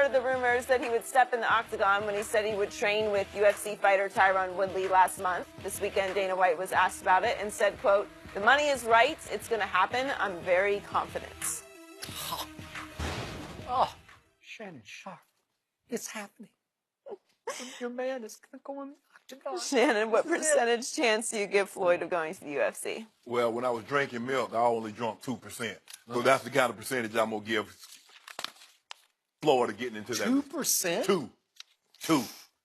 started the rumors that he would step in the Octagon when he said he would train with UFC fighter Tyron Woodley last month. This weekend, Dana White was asked about it and said, quote, "The money is right. It's going to happen. I'm very confident." Oh, Shannon Sharp, it's happening. Your man is going to go in the Octagon. Shannon, what percentage chance do you give Floyd of going to the UFC? Well, when I was drinking milk, I only drank 2%. So that's the kind of percentage I'm going to give Florida getting into that. 2%?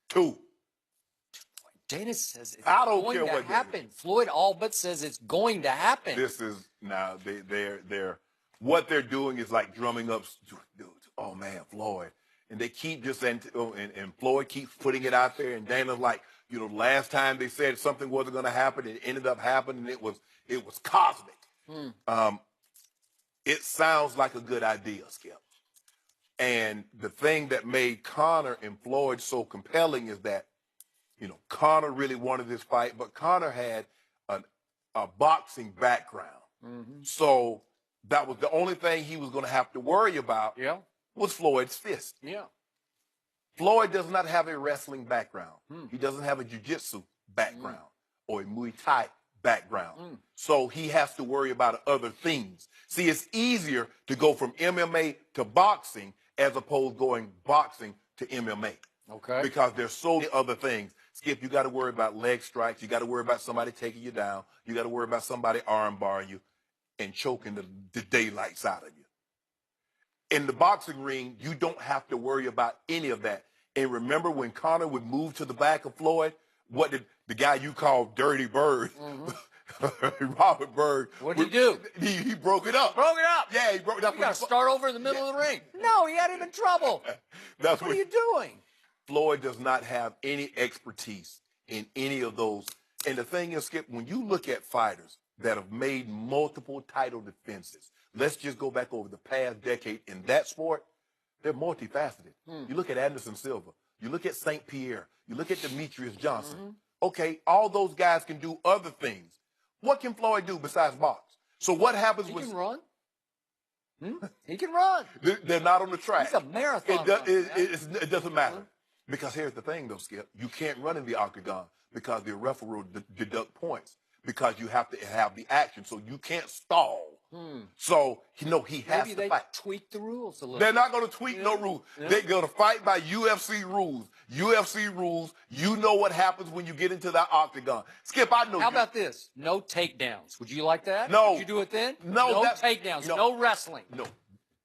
Two. Dana says it's I don't going care to what happen. Floyd all but says it's going to happen. This is now they're what they're doing is like drumming up. Oh man, Floyd, and they keep just and Floyd keeps putting it out there, and Dana's like, you know, last time they said something wasn't going to happen, it ended up happening. It was cosmic. It sounds like a good idea, Skip. And the thing that made Conor and Floyd so compelling is that, you know, Conor really wanted this fight, but Conor had a boxing background. So that was the only thing he was going to have to worry about was Floyd's fist. Floyd does not have a wrestling background. He doesn't have a jiu-jitsu background or a Muay Thai background. So he has to worry about other things. See, it's easier to go from MMA to boxing as opposed to going boxing to MMA. Okay. Because there's so many other things. Skip, you got to worry about leg strikes. You got to worry about somebody taking you down. You got to worry about somebody arm barring you and choking the daylights out of you. In the boxing ring, you don't have to worry about any of that. And remember when Conor would move to the back of Floyd, what did the guy you called Dirty Bird, Robert Bird, What did he do? He broke it up. Broke it up. Yeah, he broke it up. You got to start over in the middle of the ring. No, he had him in trouble. That's What are you doing? Floyd does not have any expertise in any of those. And the thing is, Skip, when you look at fighters that have made multiple title defenses, let's just go back over the past decade in that sport, they're multifaceted. You look at Anderson Silva, you look at St. Pierre, you look at Demetrius Johnson. Okay, all those guys can do other things. What can Floyd do besides box? So what happens He with... can run. He can run. They're not on the track. He's a marathon It doesn't matter. Because here's the thing, though, Skip. You can't run in the Octagon because the referee will deduct points because you have to have the action. So you can't stall. So, you know, he has Maybe to they fight. tweak the rules a little. They're not going to tweak no rules. They're going to fight by UFC rules. UFC rules, you know what happens when you get into that Octagon. Skip, I know. How about this? No takedowns. Would you like that? No. Would you do it then? No. No takedowns. No wrestling. No.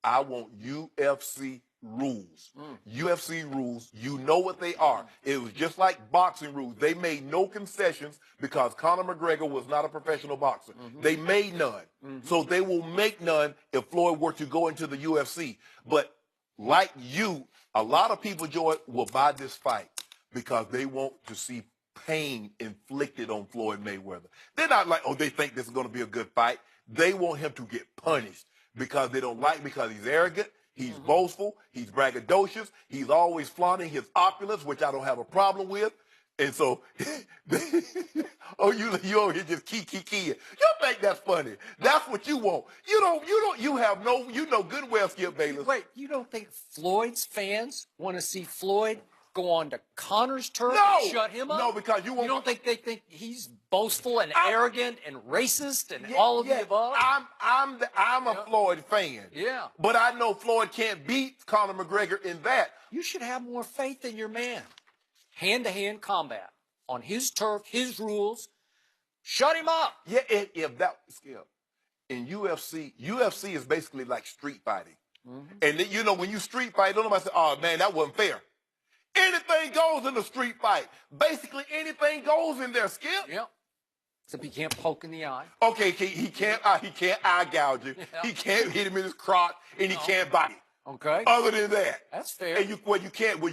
I want UFC rules. UFC rules, you know what they are. It was just like boxing rules. They made no concessions because Conor McGregor was not a professional boxer. They made none. So they will make none if Floyd were to go into the UFC. But like you, a lot of people, Joy, will buy this fight because they want to see pain inflicted on Floyd Mayweather. They're not like, oh, they think this is going to be a good fight. They want him to get punished because they don't like, because he's arrogant. He's boastful. He's braggadocious. He's always flaunting his opulence, which I don't have a problem with. And so, you over here just key. You think that's funny? That's what you want. You know good well, Skip Bayless. Wait, you don't think Floyd's fans want to see Floyd go on to Conor's turf No. and shut him up? No, because you won't. You don't think they think he's boastful and arrogant and racist and all of the above? I'm a Floyd fan. Yeah. But I know Floyd can't beat Conor McGregor in that. You should have more faith in your man. Hand-to-hand combat on his turf, his rules. Shut him up. Yeah, if that, Skip, in UFC is basically like street fighting. And then, you know, when you street fight, don't nobody say, oh man, that wasn't fair. Anything goes in a street fight. Basically, anything goes in there, Skip. Yep. Except he can't poke in the eye. Okay, he can't eye gouge you. Yeah. He can't hit him in his crotch, and he can't bite. Okay. Other than that, That's fair. and you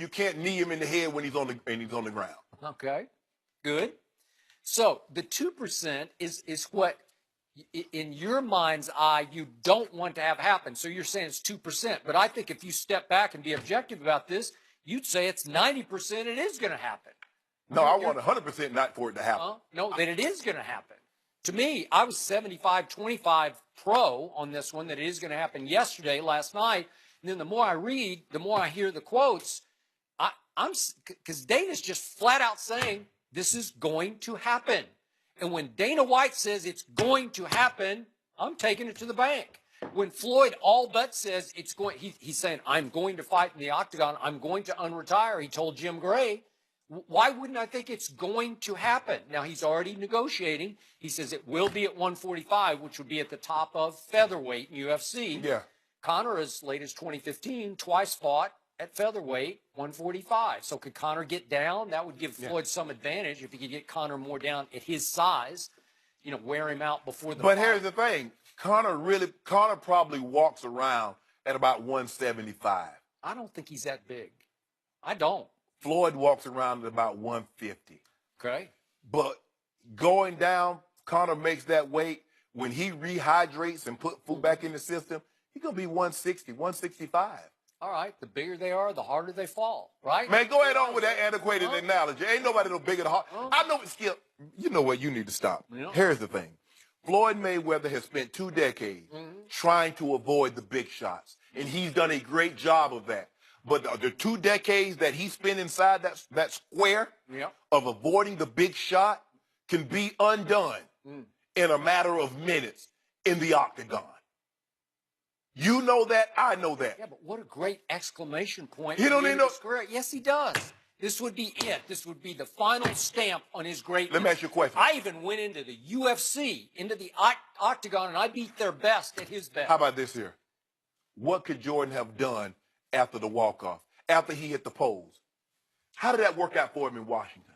can't knee him in the head when he's on the ground. Okay. Good. So the 2% is what, in your mind's eye, you don't want to have happen. So you're saying it's 2%. But I think if you step back and be objective about this, you'd say it's 90% it is going to happen. No, I want 100% not for it to happen. No, that it is going to happen. To me, I was 75-25 pro on this one, that it is going to happen last night. And then the more I read, the more I hear the quotes. Because Dana's just flat out saying this is going to happen. And when Dana White says it's going to happen, I'm taking it to the bank. When Floyd all but says it's going, he's saying, I'm going to fight in the Octagon. I'm going to unretire. He told Jim Gray. Why wouldn't I think it's going to happen? Now, he's already negotiating. He says it will be at 145, which would be at the top of featherweight in UFC. Yeah. Conor, as late as 2015, twice fought at featherweight, 145. So could Conor get down? That would give Floyd some advantage if he could get Conor more down at his size, you know, wear him out before the But fight. here's the thing. Conor probably walks around at about 175. I don't think he's that big. I don't. Floyd walks around at about 150. Okay. But going down, Conor makes that weight. When he rehydrates and put food back in the system, he's going to be 160, 165. All right. The bigger they are, the harder they fall, right? Man, go ahead on with that antiquated analogy. Ain't nobody no bigger than hard. I know, Skip, you know what? You need to stop. Yeah. Here's the thing. Floyd Mayweather has spent 2 decades trying to avoid the big shots, and he's done a great job of that. But the 2 decades that he spent inside that square of avoiding the big shot can be undone in a matter of minutes in the Octagon. You know that, I know that. Yeah, but what a great exclamation point. He don't need no... Yes, he does. This would be it. This would be the final stamp on his greatness. Let me ask you a question. I even went into the UFC, into the Octagon, and I beat their best at his best. How about this here? What could Jordan have done after the walk-off, after he hit the pose? How did that work out for him in Washington?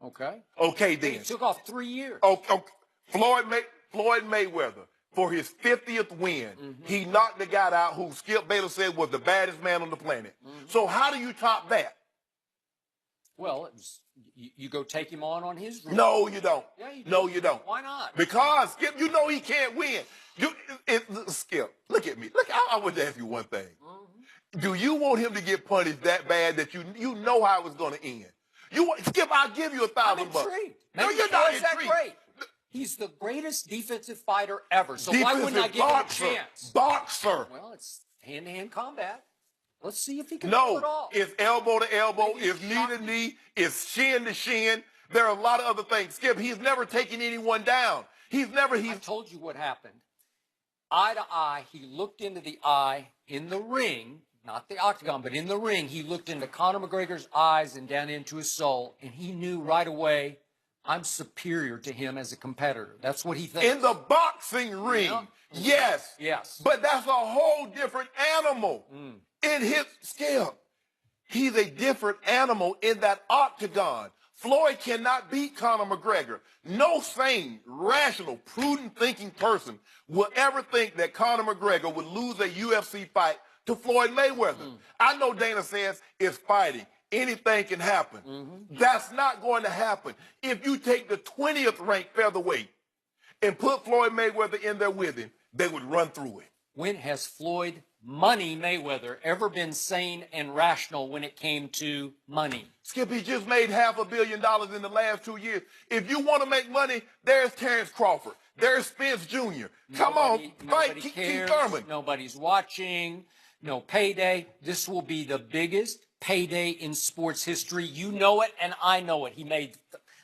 Okay. Okay, then. He took off 3 years. Okay. Floyd Mayweather, for his 50th win, he knocked the guy out who Skip Bayless said was the baddest man on the planet. So how do you top that? Well, it was, you go take him on his route. No, you don't. Yeah, you do. No, you don't. Why not? Because, Skip, you know he can't win. Skip, look at me. Look, I want to ask you one thing. Do you want him to get punished that bad that you know how it's going to end? Skip, I'll give you $1,000. I'm intrigued. No, Maybe you're not Floyd's that intrigued. great. He's the greatest defensive fighter ever. So why Defensive wouldn't I give boxer, him a chance? Boxer. Well, it's hand-to-hand combat. Let's see if he can pull it off. It's elbow to elbow, Maybe it's knee to knee, it's shin to shin. There are a lot of other things. Skip, he's never taken anyone down. I told you what happened. Eye to eye, he looked into the eye in the ring, not the Octagon, but in the ring. He looked into Conor McGregor's eyes and down into his soul, and he knew right away, I'm superior to him as a competitor. That's what he thinks. In the boxing ring, yes. Yes. But that's a whole different animal. In his Skip, he's a different animal in that Octagon. Floyd cannot beat Conor McGregor. No sane, rational, prudent thinking person will ever think that Conor McGregor would lose a UFC fight to Floyd Mayweather. I know Dana says it's fighting. Anything can happen. That's not going to happen. If you take the 20th ranked featherweight and put Floyd Mayweather in there with him, they would run through it. When has Floyd Money Mayweather ever been sane and rational when it came to money? Skip, he just made $500 million in the last 2 years. If you want to make money, there's Terrence Crawford. There's Spence Jr. Come on, fight Keith Thurman. Nobody's watching. No payday. This will be the biggest payday in sports history. You know it, and I know it. He made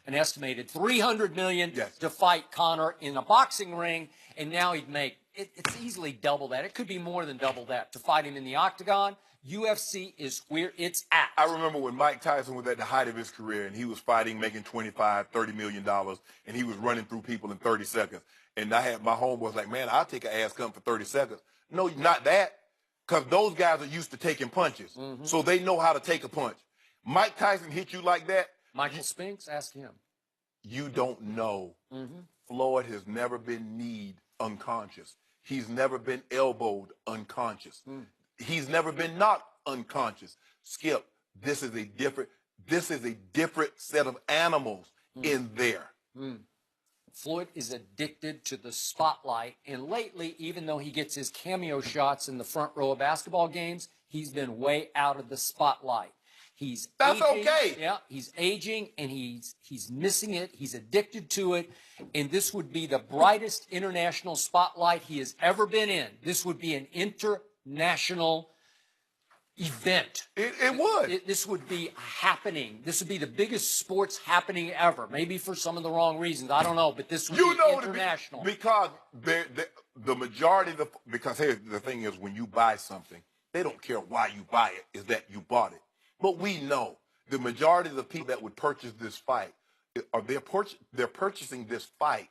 an estimated $300 million to fight Conor in a boxing ring, and now he'd make it's easily double that. It could be more than double that to fight him in the Octagon. UFC is where it's at. I remember when Mike Tyson was at the height of his career, and he was fighting, making $25-30 million, and he was running through people in 30 seconds. And I had my homeboys like, man, I'll take an ass cut for 30 seconds. No, not that. Because those guys are used to taking punches. So they know how to take a punch. Mike Tyson hit you like that. Michael Spinks, ask him. You don't know. Floyd has never been kneed unconscious. He's never been elbowed unconscious. He's never been knocked unconscious. Skip, this is a different set of animals in there. Floyd is addicted to the spotlight, and lately, even though he gets his cameo shots in the front row of basketball games, he's been way out of the spotlight. That's aging. Okay. Yeah, he's aging, and he's missing it. He's addicted to it, and this would be the brightest international spotlight he has ever been in. This would be an national event. It would. This would be happening. This would be the biggest sports happening ever. Maybe for some of the wrong reasons. I don't know, but this would be international. Because the majority of because here the thing is, when you buy something, they don't care why you buy it, is that you bought it. But we know the majority of the people that would purchase this fight, they're purchasing this fight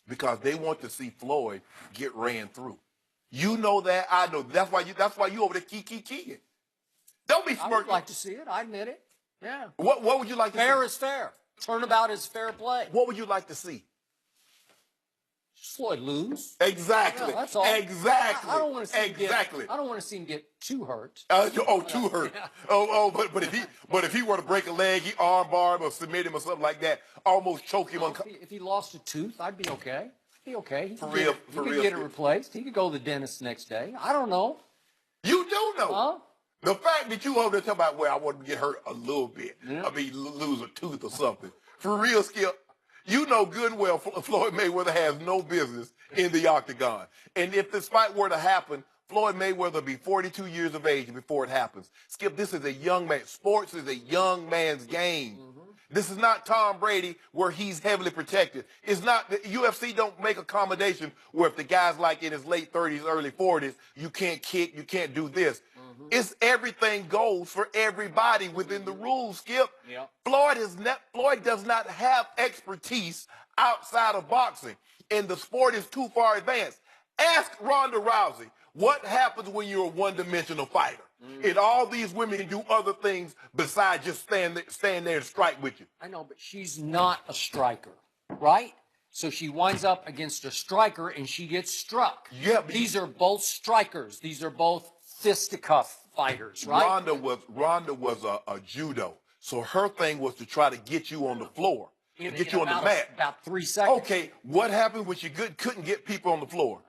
because they want to see Floyd get ran through. You know that, I know. That's why you over there keying. Don't be smirking. I would like to see it. I admit it. Yeah. What would you like to see? Fair is fair. Turnabout is fair play. What would you like to see? Floyd lose. Exactly. Yeah, that's all. Exactly. I don't want to see exactly. I don't want to see him get too hurt. Too hurt. Yeah. But if he were to break a leg, he arm bar him or submit him or something like that, almost choke him. If he lost a tooth, I'd be okay. Be okay. He For could real. get it replaced. He could go to the dentist the next day. I don't know. You do know. Huh? The fact that you over there talking about, well, I want to get hurt a little bit. Yeah. I mean, lose a tooth or something. For real, Skip, you know good and well Floyd Mayweather has no business in the Octagon. And if this fight were to happen, Floyd Mayweather will be 42 years of age before it happens. Skip, this is a young man. Sports is a young man's game. Mm-hmm. This is not Tom Brady where he's heavily protected. It's not, the UFC don't make accommodation where if the guy's like in his late 30s, early 40s, you can't kick, you can't do this. Mm-hmm. It's everything goes for everybody within the rules, Skip. Yeah. Floyd does not have expertise outside of boxing, and the sport is too far advanced. Ask Ronda Rousey what happens when you're a one-dimensional fighter. And all these women can do other things besides just stand there and strike with you. I know, but she's not a striker, right? So she winds up against a striker and she gets struck. Yeah, these are both strikers. These are both fisticuff fighters, right? Ronda was a judo, so her thing was to try to get you on the floor, get you on the mat. About 3 seconds. Okay, what happened when she couldn't get people on the floor?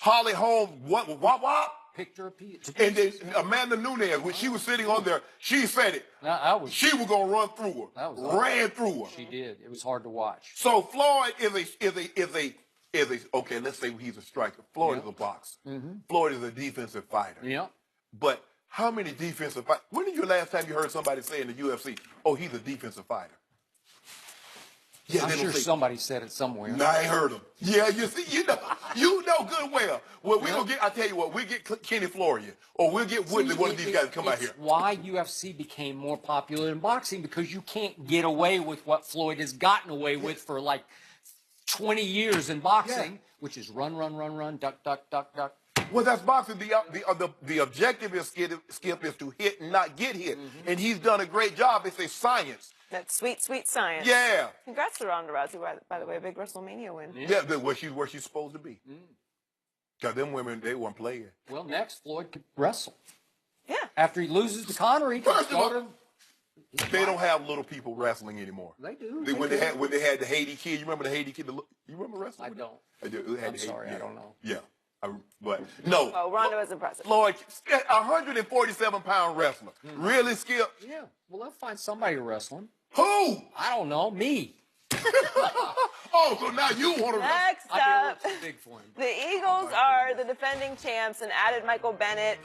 Holly Holm, wop. Picked her a piece. And then Amanda Nunes, when she was sitting on there, she said it. She was gonna run through her. Ran through her. She did. It was hard to watch. So Floyd is a okay. Let's say he's a striker. Floyd is a boxer. Mm-hmm. Floyd is a defensive fighter. Yeah. But how many defensive fighters? When is your last time you heard somebody say in the UFC, "Oh, he's a defensive fighter"? Yeah, I'm sure somebody said it somewhere. No, I ain't heard him. Yeah, you see, you know good well. Well, we don't get. I tell you what, we get Kenny Florian, or we'll get Woodley. One of these guys come out here. Why UFC became more popular in boxing, because you can't get away with what Floyd has gotten away with for like 20 years in boxing, which is run, duck, duck, duck, duck. Well, that's boxing. The objective is Skip is to hit and not get hit, and he's done a great job. It's a science. That sweet, sweet science. Yeah. Congrats to Ronda Rousey, by the way, a big WrestleMania win. Yeah, where she's supposed to be. Because them women, they weren't playing. Well, next, Floyd could wrestle. Yeah. After he loses to Conor, he can go to... They don't have little people wrestling anymore. They do. When they had the Haiti kid, you remember the Haiti kid? You remember wrestling? I don't. I'm sorry, I don't know. Yeah. But no. Oh, Ronda was impressive. Floyd, 147-pound wrestler. Really, Skip? Yeah. Well, they'll find somebody to wrestle him. Who? I don't know. Me. Oh, so now you want to wrestle? Next I'd be a up, little too big for him. the Eagles are the defending champs and added Michael Bennett